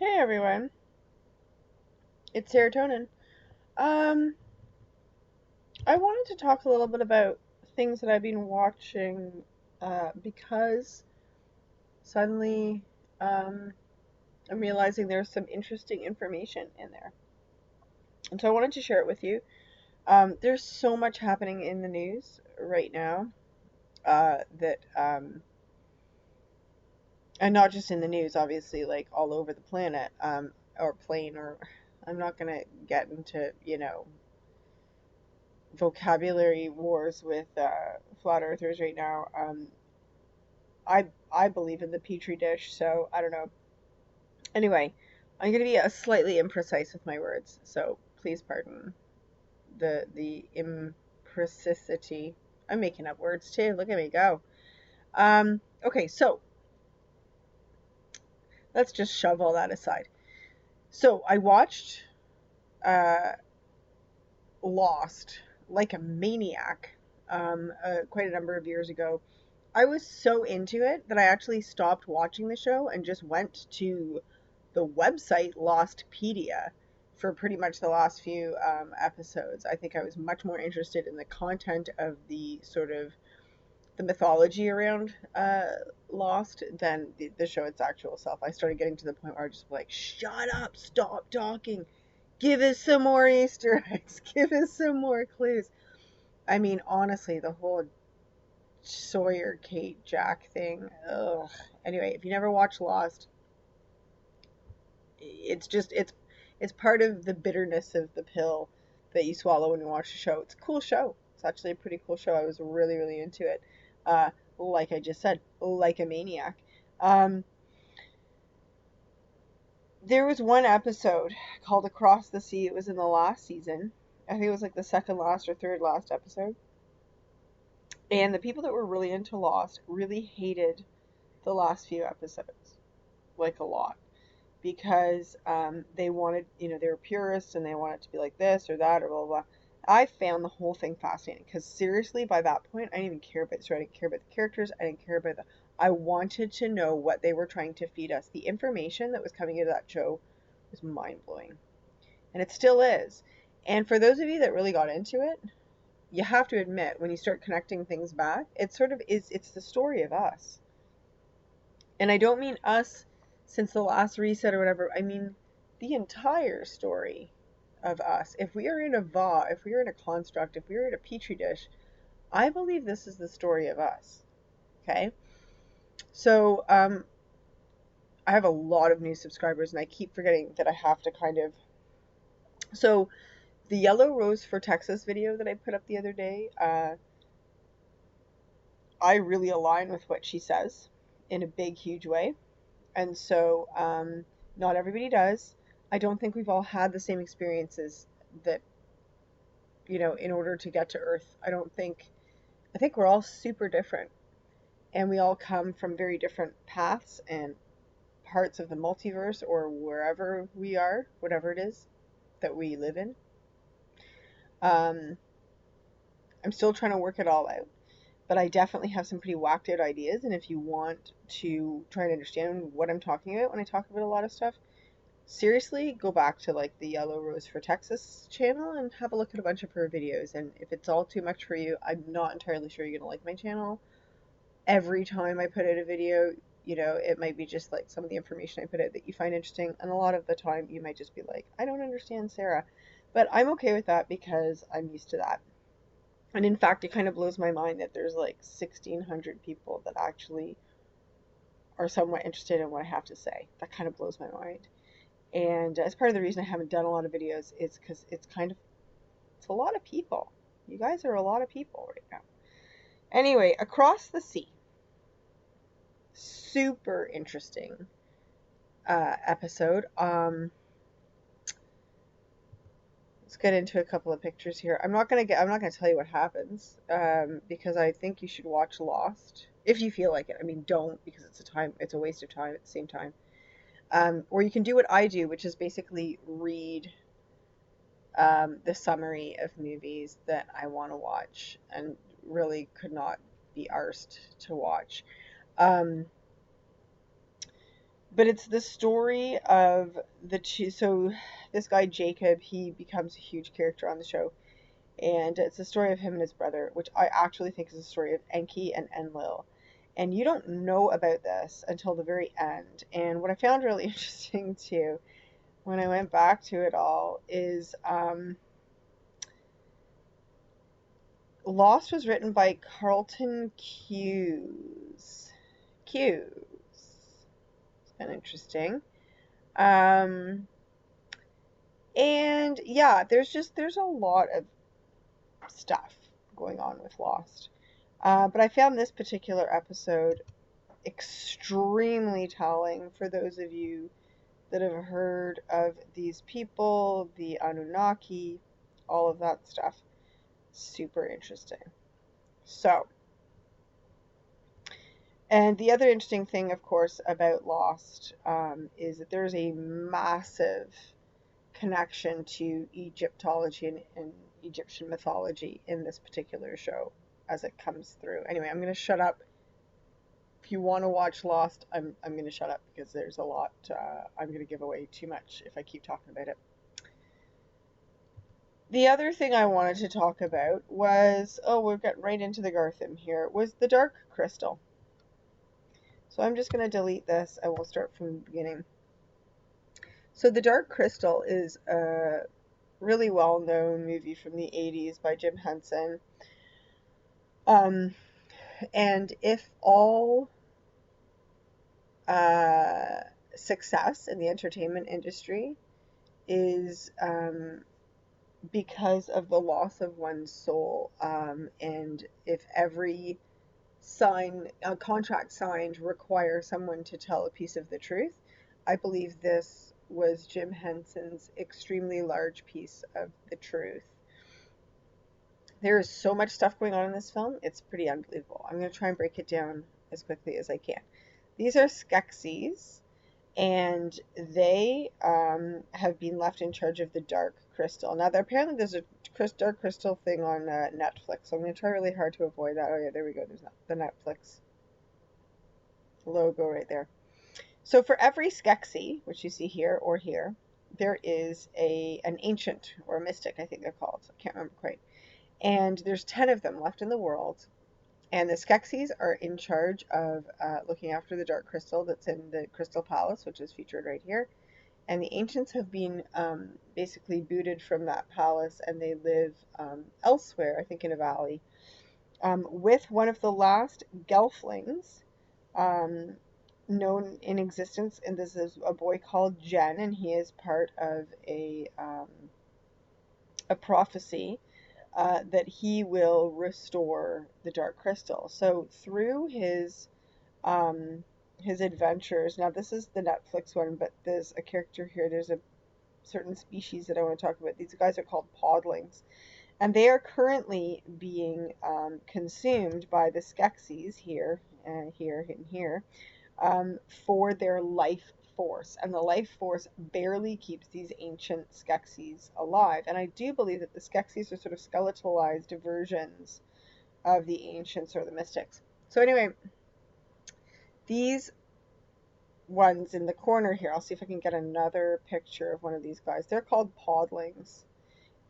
Hey everyone, it's serotonin. Um, I wanted to talk a little bit about things that I've been watching because suddenly um, I'm realizing there's some interesting information in there. And so I wanted to share it with you. There's so much happening in the news right now that, and not just in the news, obviously, like all over the planet or plane, or I'm not going to get into, vocabulary wars with flat earthers right now. I believe in the petri dish, so I don't know. Anyway, I'm going to be slightly imprecise with my words, so please pardon the imprecisity. I'm making up words too. Look at me go. Okay, so let's just shove all that aside. So I watched uh, Lost like a maniac quite a number of years ago. I was so into it that I actually stopped watching the show and just went to the website Lostpedia for pretty much the last few episodes. I think I was much more interested in the content of the sort of the mythology around Lost than the show its actual self. I started getting to the point where I was just like, shut up, stop talking, give us some more Easter eggs, give us some more clues. I mean, honestly, the whole Sawyer, Kate, Jack thing. Ugh. Anyway, if you never watched Lost, it's part of the bitterness of the pill that you swallow when you watch the show. It's a cool show. It's actually a pretty cool show. I was really, really into it. Like I just said, like a maniac. Um, there was one episode called Across the Sea. It was in the last season. I think it was like the second last or third last episode. And the people that were really into Lost really hated the last few episodes, like a lot, because they wanted, they were purists and they wanted it to be like this or that or blah, blah, blah. I found the whole thing fascinating because seriously, by that point, I didn't even care about the story. I didn't care about the characters. I didn't care about the. I wanted to know what they were trying to feed us. The information that was coming out of that show was mind blowing, and it still is. And for those of you that really got into it, you have to admit when you start connecting things back, it sort of is. It's the story of us. And I don't mean us since the last reset or whatever. I mean the entire story of us. If we are in a va, if we are in a construct, if we are in a petri dish, I believe this is the story of us. Okay? So, I have a lot of new subscribers and I keep forgetting that I have to kind of. So, the Yellow Rose for Texas video that I put up the other day, I really align with what she says in a big, huge way. And so, not everybody does. I don't think we've all had the same experiences that, in order to get to Earth. I think we're all super different and we all come from very different paths and parts of the multiverse or wherever we are, whatever it is that we live in. Um, I'm still trying to work it all out, but I definitely have some pretty whacked out ideas. And if you want to try and understand what I'm talking about when I talk about a lot of stuff, seriously, go back to like the Yellow Rose for Texas channel and have a look at a bunch of her videos. And if it's all too much for you, I'm not entirely sure you're gonna like my channel. Every time I put out a video, it might be just like some of the information I put out that you find interesting, and a lot of the time you might just be like, I don't understand Sarah. But I'm okay with that because I'm used to that. And in fact, it kind of blows my mind that there's like 1,600 people that actually are somewhat interested in what I have to say. That kind of blows my mind. And as part of the reason I haven't done a lot of videos is because it's a lot of people. You guys are a lot of people right now. Anyway, Across the Sea. Super interesting episode. Let's get into a couple of pictures here. I'm not gonna tell you what happens because I think you should watch Lost if you feel like it. I mean, don't, because it's a waste of time at the same time. Or you can do what I do, which is basically read the summary of movies that I want to watch and really could not be arsed to watch. Um, But it's the story of the two. So this guy Jacob, he becomes a huge character on the show, and it's the story of him and his brother, which I actually think is the story of Enki and Enlil. And you don't know about this until the very end. And what I found really interesting too, when I went back to it all, is Lost was written by Carlton Cuse. Cuse. It's kind of interesting. Um, and yeah, there's a lot of stuff going on with Lost. But I found this particular episode extremely telling for those of you that have heard of these people, the Anunnaki, all of that stuff. Super interesting. So, and the other interesting thing, of course, about Lost is that there's a massive connection to Egyptology and Egyptian mythology in this particular show as it comes through. Anyway, I'm going to shut up. If you want to watch Lost, I'm going to shut up because there's a lot. I'm going to give away too much if I keep talking about it. The other thing I wanted to talk about was, oh, we're getting right into the Gartham here, was the Dark Crystal. So I'm just going to delete this and we'll start from the beginning. So the Dark Crystal is a really well-known movie from the 80s by Jim Henson. And if all success in the entertainment industry is because of the loss of one's soul, and if every contract signed requires someone to tell a piece of the truth, I believe this was Jim Henson's extremely large piece of the truth. There is so much stuff going on in this film, it's pretty unbelievable. I'm going to try and break it down as quickly as I can. These are Skeksis, and they have been left in charge of the Dark Crystal. Now, apparently there's a Dark Crystal thing on Netflix, so I'm going to try really hard to avoid that. Oh yeah, there we go. There's the Netflix logo right there. So for every Skeksis, which you see here or here, there is an ancient or a mystic, I think they're called. I can't remember quite. And there's 10 of them left in the world. And the Skeksis are in charge of looking after the Dark Crystal that's in the Crystal Palace, which is featured right here. And the ancients have been basically booted from that palace, and they live elsewhere, I think in a valley, with one of the last Gelflings known in existence. And this is a boy called Jen, and he is part of a prophecy that he will restore the Dark Crystal. So through his adventures, now this is the Netflix one, but there's a character here, there's a certain species that I want to talk about. These guys are called podlings, and they are currently being consumed by the Skeksis here, here, and here, for their life force, and the life force barely keeps these ancient Skeksis alive. And I do believe that the Skeksis are sort of skeletalized versions of the ancients or the mystics. So anyway, these ones in the corner here, I'll see if I can get another picture of one of these guys. They're called podlings,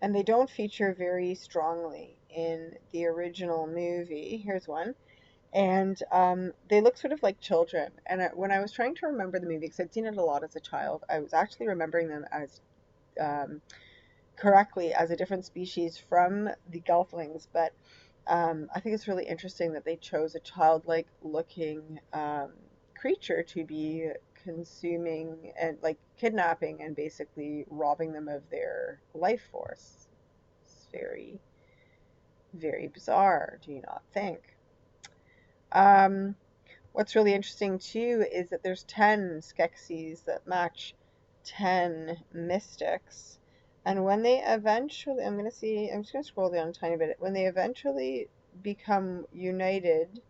and they don't feature very strongly in the original movie. Here's one. And they look sort of like children. And when I was trying to remember the movie, because I'd seen it a lot as a child, I was actually remembering them as correctly as a different species from the Gelflings. But I think it's really interesting that they chose a childlike looking creature to be consuming and like kidnapping and basically robbing them of their life force. It's very, very bizarre, do you not think? What's really interesting too is that there's 10 Skeksis that match 10 mystics. And when they eventually, I'm just going to scroll down a tiny bit. When they eventually become united,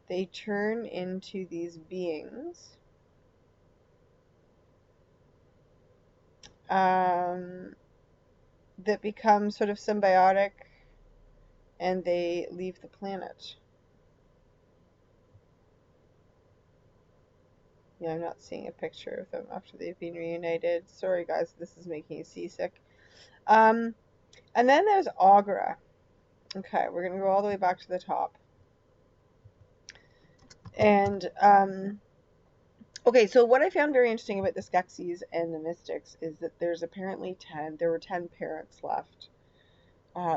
they turn into these beings. That become sort of symbiotic, and they leave the planet. Yeah, I'm not seeing a picture of them after they've been reunited. Sorry, guys, this is making me seasick. Um, and then there's Aughra. Okay, we're gonna go all the way back to the top. And okay, so what I found very interesting about the Skeksis and the Mystics is that there's apparently there were 10 parents left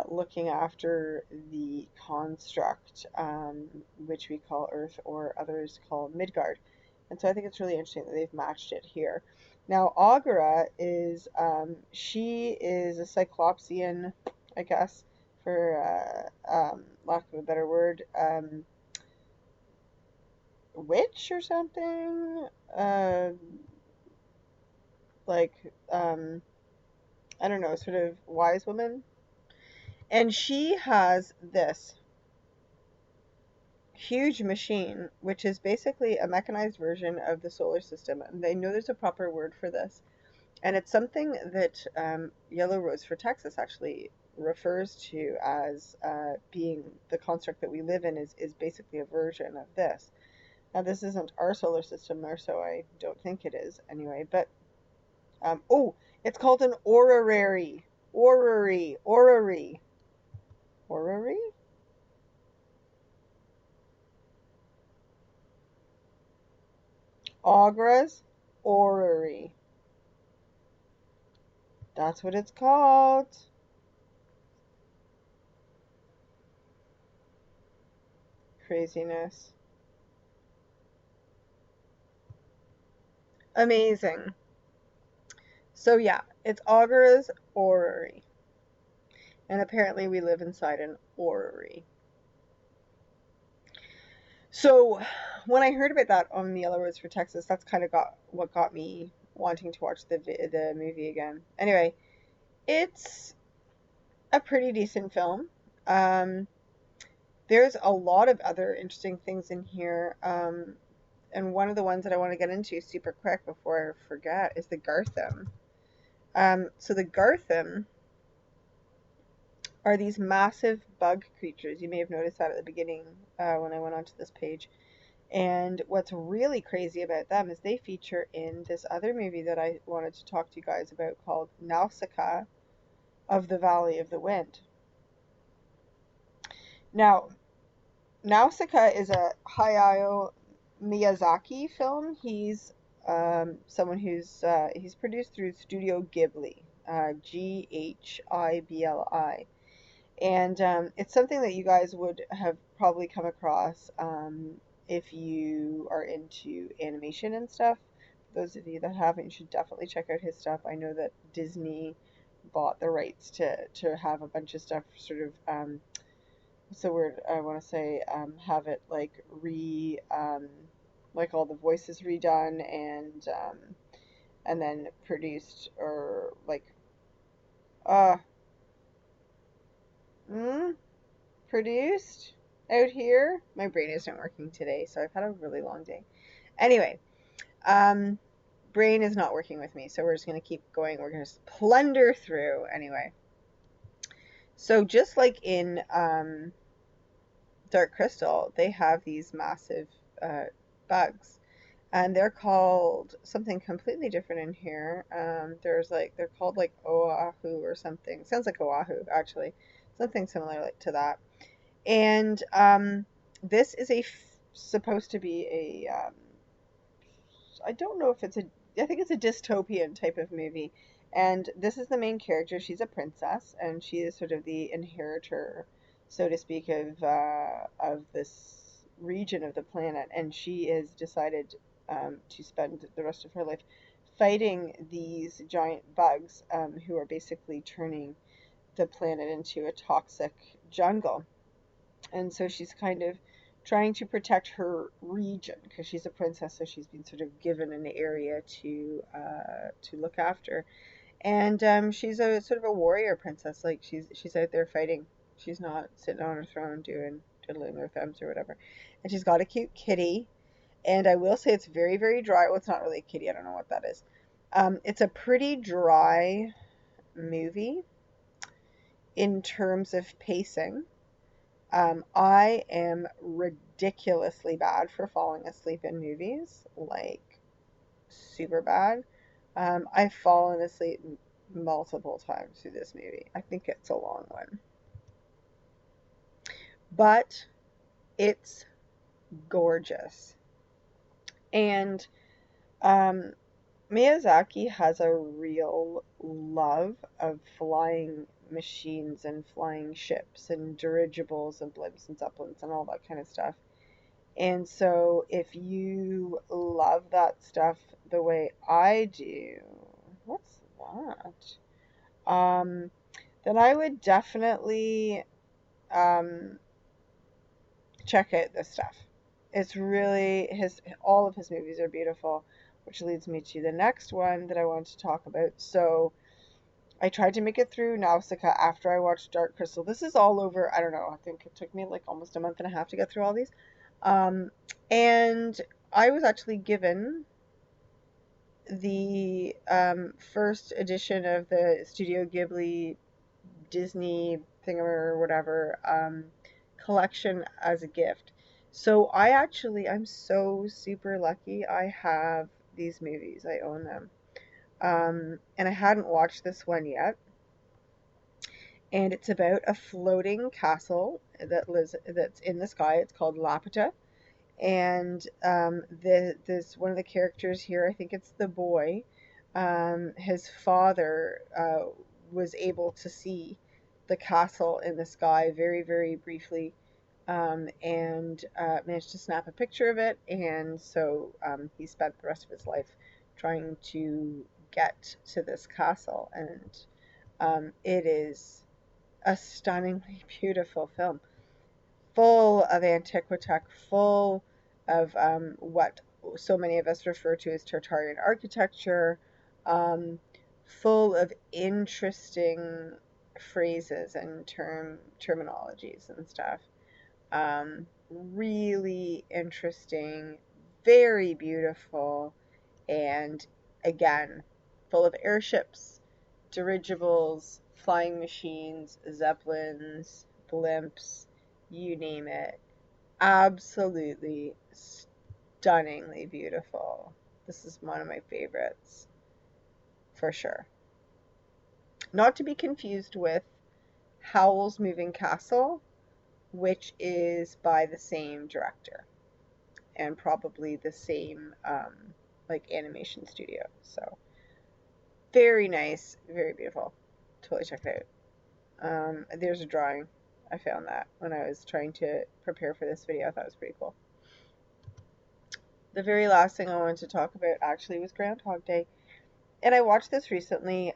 looking after the construct, which we call Earth or others call Midgard. And so I think it's really interesting that they've matched it here. Now, Aughra is, she is a Cyclopsian, I guess, for lack of a better word, witch or something. Uh, like, I don't know, sort of wise woman. And she has this huge machine, which is basically a mechanized version of the solar system. And they know there's a proper word for this. And it's something that Yellow Rose for Texas actually refers to as being the construct that we live in is basically a version of this. Now, this isn't our solar system, or so I don't think it is anyway. But, oh, it's called an orrery. Orrery. Orrery. Orrery? Aughra's orrery. That's what it's called. Craziness. Amazing. So yeah, it's Aughra's orrery. And apparently we live inside an orrery. So when I heard about that on the Yellow Rose for Texas, that's kind of what got me wanting to watch the movie again. Anyway, it's a pretty decent film. There's a lot of other interesting things in here. And one of the ones that I want to get into super quick before I forget is the Garthim. So the Garthim are these massive bug creatures. You may have noticed that at the beginning when I went onto this page. And what's really crazy about them is they feature in this other movie that I wanted to talk to you guys about called Nausicaä of the Valley of the Wind. Now, Nausicaä is a Hayao Miyazaki film. He's someone he's produced through Studio Ghibli, Ghibli. And it's something that you guys would have probably come across if you are into animation and stuff. For those of you that haven't, you should definitely check out his stuff. I know that Disney bought the rights to have a bunch of stuff sort of, what's the word I want to say, have it like like all the voices redone and then produced or like, uh, mm, produced out here. My brain isn't working today, so I've had a really long day. Anyway, brain is not working with me, so we're just going to keep going. We're going to plunder through anyway. So just like in Dark Crystal, they have these massive bugs, and they're called something completely different in here. They're called like Oahu or something. Sounds like Oahu actually, something similar like to that. And this is supposed to be I don't know if I think it's a dystopian type of movie. And this is the main character. She's a princess, and she is sort of the inheritor, so to speak, of this region of the planet. And she has decided to spend the rest of her life fighting these giant bugs who are basically turning the planet into a toxic jungle. And so she's kind of trying to protect her region because she's a princess, so she's been sort of given an area to look after. And she's a sort of a warrior princess. Like she's out there fighting. She's not sitting on her throne doing twiddling her thumbs or whatever. And she's got a cute kitty. And I will say it's very, very dry. Well, it's not really a kitty. I don't know what that is. It's a pretty dry movie in terms of pacing. I am ridiculously bad for falling asleep in movies. Like, super bad. I've fallen asleep multiple times through this movie. I think it's a long one, but it's gorgeous. And um, Miyazaki has a real love of flying machines and flying ships and dirigibles and blimps and zeppelins and all that kind of stuff. And so if you love that stuff the way I do, what's that? Then I would definitely check out this stuff. It's really all of his movies are beautiful, which leads me to the next one that I want to talk about. So I tried to make it through Nausicaä after I watched Dark Crystal. This is all over, I don't know, I think it took me like almost a month and a half to get through all these. Um, and I was actually given the first edition of the Studio Ghibli Disney thing or whatever collection as a gift. So I'm so super lucky. I have these movies. I own them. And I hadn't watched this one yet. And it's about a floating castle that's in the sky. It's called Lapita. And this one of the characters here, I think it's the boy. His father was able to see the castle in the sky very, very briefly, and managed to snap a picture of it. And so he spent the rest of his life trying to get to this castle. And it is a stunningly beautiful film, full of antiquitech, full of what so many of us refer to as Tartarian architecture, um, full of interesting phrases and terminologies and stuff. Really interesting, very beautiful, and again, full of airships, dirigibles, flying machines, zeppelins, blimps, you name it. Absolutely stunningly beautiful. This is one of my favorites, for sure. Not to be confused with Howl's Moving Castle, which is by the same director and probably the same like animation studio. So very nice, very beautiful. Totally check it out. There's a drawing. I found that when I was trying to prepare for this video. I thought it was pretty cool. The very last thing I wanted to talk about actually was Groundhog Day. And I watched this recently,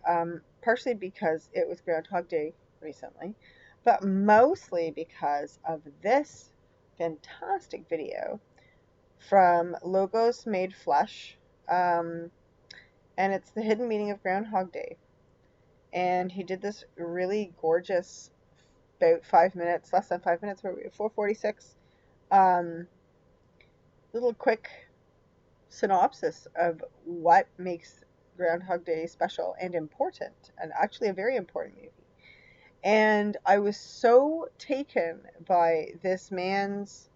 partially because it was Groundhog Day recently, but mostly because of this fantastic video from Logos Made Flesh. And it's the hidden meaning of Groundhog Day. And he did this really gorgeous, about 5 minutes, less than 5 minutes, 4:46, little quick synopsis of what makes Groundhog Day special and important, and actually a very important movie. And I was so taken by this man's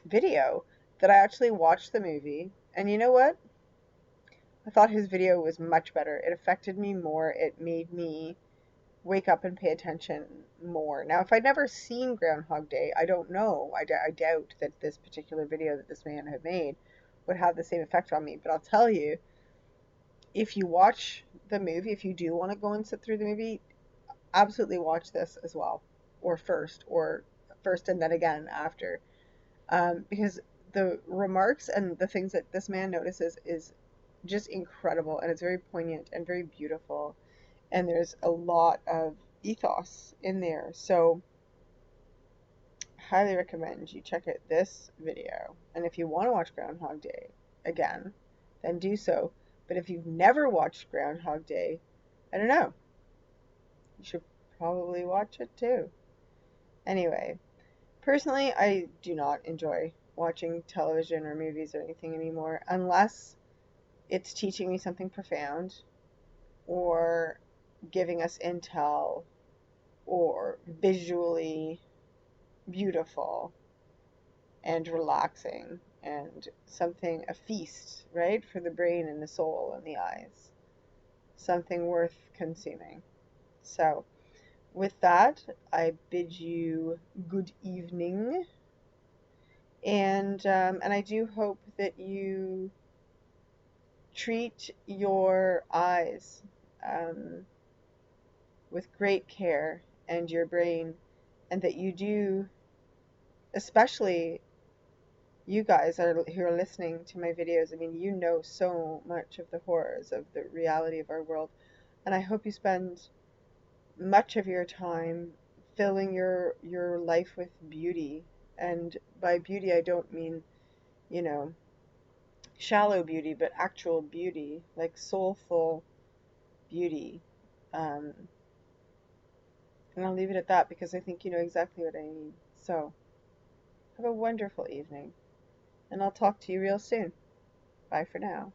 video that I actually watched the movie. And you know what? I thought his video was much better. It affected me more. It made me wake up and pay attention more. Now, if I'd never seen Groundhog Day, I don't know. I doubt that this particular video that this man had made would have the same effect on me. But I'll tell you, if you watch the movie, if you do want to go and sit through the movie, absolutely watch this as well, or first and then again after, because the remarks and the things that this man notices is just incredible, and it's very poignant and very beautiful, and there's a lot of ethos in there. So highly recommend you check out this video. And if you want to watch Groundhog Day again, then do so. But if you've never watched Groundhog Day, I don't know, you should probably watch it too. Anyway, personally, I do not enjoy watching television or movies or anything anymore unless it's teaching me something profound or giving us intel or visually beautiful and relaxing and something, a feast, right, for the brain and the soul and the eyes, something worth consuming. So, with that, I bid you good evening, and I do hope that you treat your eyes with great care, and your brain, and that you do, especially you guys who are listening to my videos. I mean, you know so much of the horrors of the reality of our world, and I hope you spend much of your time filling your life with beauty. And by beauty, I don't mean, you know, shallow beauty, but actual beauty, like soulful beauty. Um, and I'll leave it at that because I think you know exactly what I mean. So, have a wonderful evening, and I'll talk to you real soon. Bye for now.